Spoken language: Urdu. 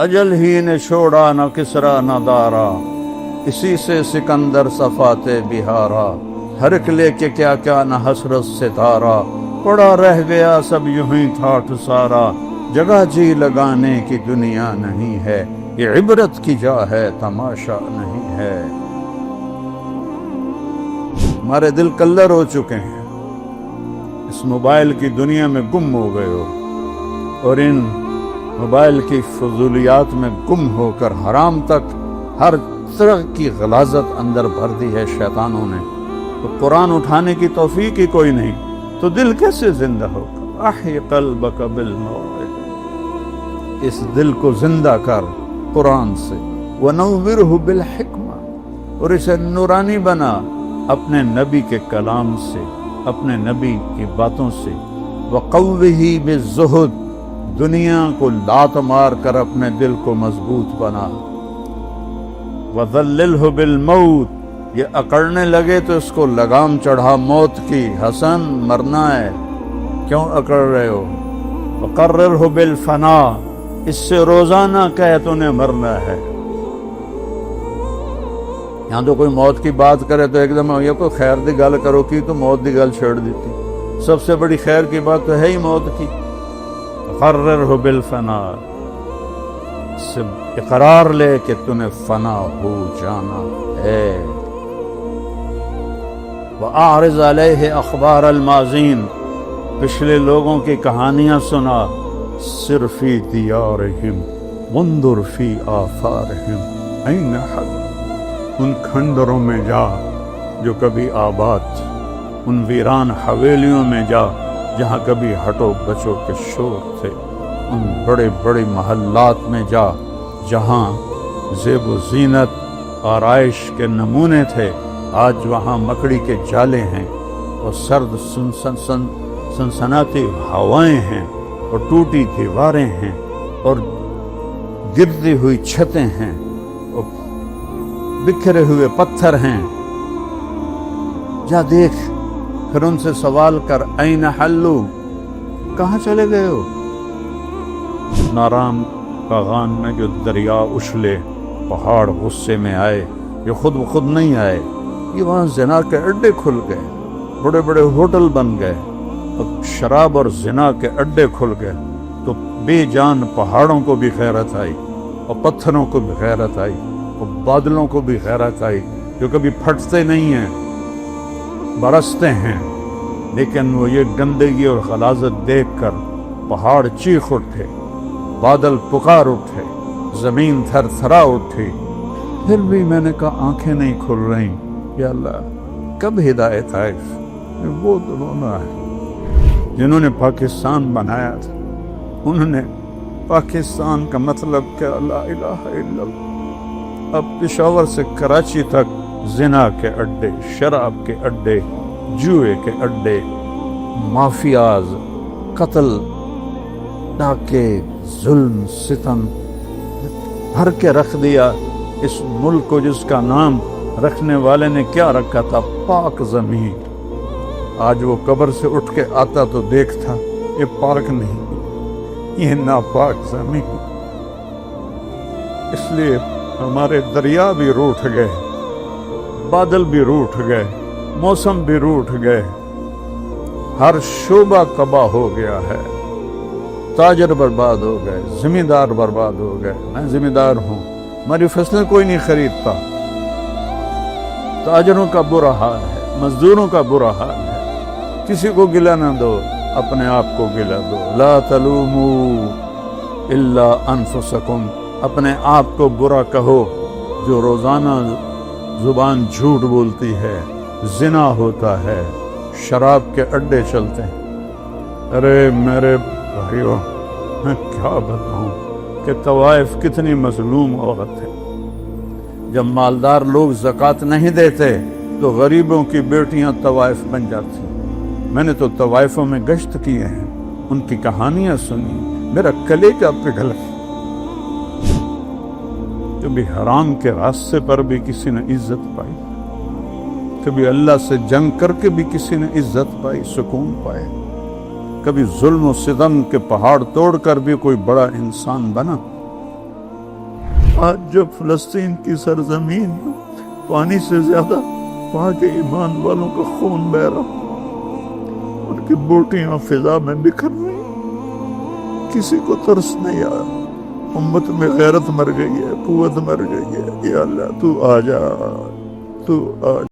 اجل ہی نے چھوڑا نہ کسرا نہ دارا، اسی سے سکندر صفات بہارا، ہر ایک لے کے کیا کیا نہ حسرت ستارہ، پڑا رہ گیا سب یوں ہی ٹھاٹھ سارا، جگہ جی لگانے کی دنیا نہیں ہے، یہ عبرت کی جا ہے تماشا نہیں ہے۔ ہمارے دل کلر ہو چکے ہیں، اس موبائل کی دنیا میں گم ہو گئے ہو، اور ان موبائل کی فضولیات میں گم ہو کر حرام تک ہر طرح کی غلاظت اندر بھر دی ہے شیطانوں نے، تو قرآن اٹھانے کی توفیق ہی کوئی نہیں، تو دل کیسے زندہ ہوگا؟ احی قلبک بالموعظہ، اس دل کو زندہ کر قرآن سے، ونورہ بالحکمہ، اور اسے نورانی بنا اپنے نبی کے کلام سے، اپنے نبی کی باتوں سے، وقوہ بالزہد، دنیا کو لات مار کر اپنے دل کو مضبوط بنا، وذللہ بالموت، یہ اکڑنے لگے تو اس کو لگام چڑھا موت کی، حسن مرنا ہے کیوں اکڑ رہے ہو، وقررہ بالفنا، اس سے روزانہ کہے تو نے مرنا ہے۔ یہاں تو کوئی موت کی بات کرے تو ایک دم یہ کوئی خیر دی گل کرو کی تو موت دی گل چھیڑ دیتی، سب سے بڑی خیر کی بات تو ہے ہی موت کی۔ وقررہ بالفنا، سے اقرار لے کہ تو نے فنا ہو جانا ہے۔ وَأَعْرِضْ عَلَيْهِ أَخْبَارَ الْمَاضِينَ، پچھلے لوگوں کی کہانیاں سنا، سِرْ فِي دِيَارِهِمْ وَانْظُرْ فِي آثَارِهِمْ أَيْنَ حَدْ، ان کھنڈروں میں جا جو کبھی آباد تھے، ان ویران حویلیوں میں جا جہاں کبھی ہٹو بچو کے شور تھے، ان بڑے بڑے محلات میں جا جہاں زیب و زینت آرائش کے نمونے تھے، آج وہاں مکڑی کے جالے ہیں، اور سرد سنسناتی ہوائیں ہیں، اور ٹوٹی دیواریں ہیں، اور گرتی ہوئی چھتیں ہیں، اور بکھرے ہوئے پتھر ہیں۔ جا دیکھ، پھر ان سے سوال کر، این حلو، کہاں چلے گئے ہو؟ نارام باغان میں جو دریا اچھلے، پہاڑ غصے میں آئے، یہ خود بخود نہیں آئے، یہ وہاں زنا کے اڈے کھل گئے، بڑے بڑے ہوٹل بن گئے، اور شراب اور زنا کے اڈے کھل گئے، تو بے جان پہاڑوں کو بھی غیرت آئی، اور پتھروں کو بھی غیرت آئی، اور بادلوں کو بھی غیرت آئی، جو کبھی پھٹتے نہیں ہیں، برستے ہیں، لیکن وہ یہ گندگی اور غلاظت دیکھ کر پہاڑ چیخ اٹھے، بادل پکار اٹھے، زمین تھر تھرا اٹھی۔ پھر بھی میں نے کہا آنکھیں نہیں کھل رہی، یا اللہ کب ہدایت آئے؟ وہ رونا ہے جنہوں نے پاکستان بنایا تھا، انہوں نے پاکستان کا مطلب کیا؟ لا الہ الا اللہ۔ اب پشاور سے کراچی تک زنا کے اڈے، شراب کے اڈے، جوئے کے اڈے، مافیاز، قتل، ڈاکے، ظلم، ستم بھر کے رکھ دیا اس ملک کو، جس کا نام رکھنے والے نے کیا رکھا تھا؟ پاک زمین۔ آج وہ قبر سے اٹھ کے آتا تو دیکھتا یہ پاک نہیں، یہ ناپاک زمین۔ اس لیے ہمارے دریا بھی روٹھ گئے، بادل بھی روٹھ گئے، موسم بھی روٹھ گئے، ہر شعبہ تباہ ہو گیا ہے، تاجر برباد ہو گئے، زمیندار برباد ہو گئے۔ میں زمیندار ہوں، ہماری فصلیں کوئی نہیں خریدتا، تاجروں کا برا حال ہے، مزدوروں کا برا حال ہے۔ کسی کو گلہ نہ دو، اپنے آپ کو گلہ دو۔ لا تلوموا الا انفسکم، اپنے آپ کو برا کہو۔ جو روزانہ زبان جھوٹ بولتی ہے، زنا ہوتا ہے، شراب کے اڈے چلتے ہیں۔ ارے میرے بھائیو، میں کیا بتاؤں کہ طوائف کتنی مظلوم عورت ہے۔ جب مالدار لوگ زکوٰۃ نہیں دیتے تو غریبوں کی بیٹیاں طوائف بن جاتی۔ میں نے تو طوائفوں میں گشت کیے ہیں، ان کی کہانیاں سنی، میرا کلیجہ پگھلا۔ کبھی حرام کے راستے پر بھی کسی نے عزت پائی، کبھی اللہ سے جنگ کر کے بھی کسی نے عزت پائی، سکون پائے، کبھی ظلم و ستم کے پہاڑ توڑ کر بھی کوئی بڑا انسان بنا۔ آج جب فلسطین کی سرزمین پانی سے زیادہ وہاں کے ایمان والوں کا خون بہ رہا، ان کی بوٹیاں فضا میں بکھر رہی، کسی کو ترس نہیں آیا، امت میں غیرت مر گئی ہے، قوت مر گئی ہے۔ یا اللہ تو آ جا، تو آ جا۔